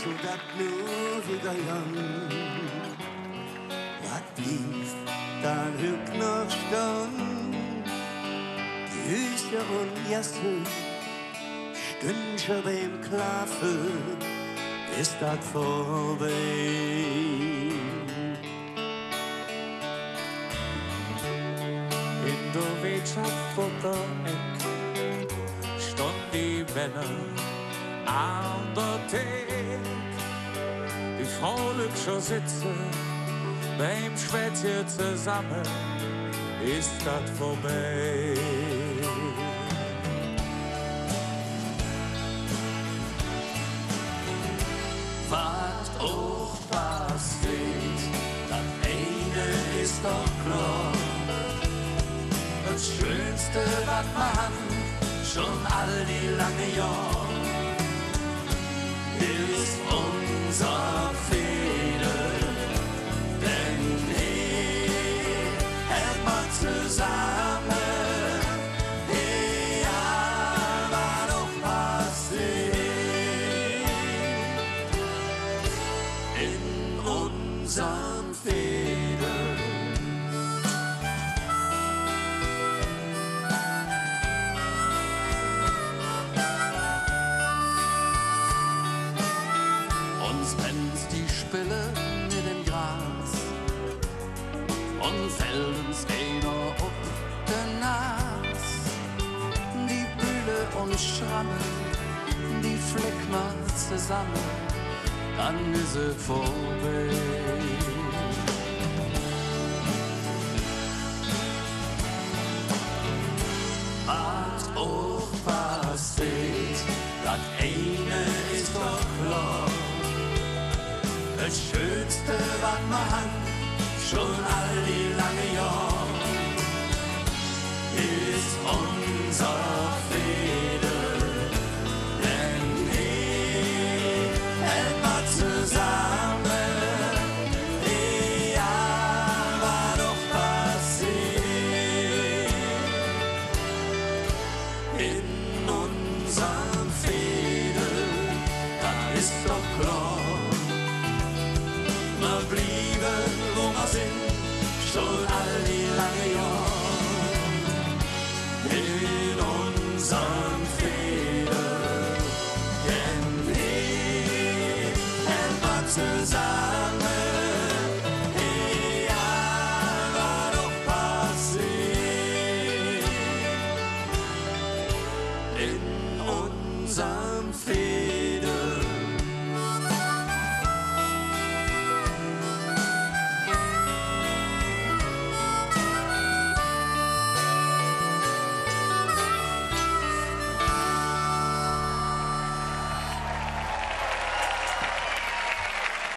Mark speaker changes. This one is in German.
Speaker 1: so dat nu wieder jung. Wat blieb dann hück noch stand, die Hüste und Jasse, Stündchen beim Klaffen, ist dat vorbei.
Speaker 2: In der Wirtschaftsfuttereck stund die Männer an der Thek. Die fröhlich schon sitzen beim Schwätzchen zusammen, ist das vorbei.
Speaker 1: Was auch passiert, das eine ist doch klar. Das Schönste, was man schon all die lange Jahre, ist unser Fehler. Denn hier hält man zusammen, egal was auch passiert. In unserem Fehler.
Speaker 3: Spille mit dem Gras und fällt uns einer auf der Nas. Die Bühle und Schramme, die flick mal zusammen, dann ist es vorbei.
Speaker 1: Was auch passiert, das eine ist doch klar. Das Schönste, was man schon all die lange Jahre, ist unser Fehler. Denn hier hält man zusammen, egal was doch passiert. In unserem Fehler, da ist doch klar. Wir blieben, wo wir sind, schon all die lange Jahre. In unserem Fehler, denn hier hält man zusammen, egal was doch passiert. In unserem Fehler.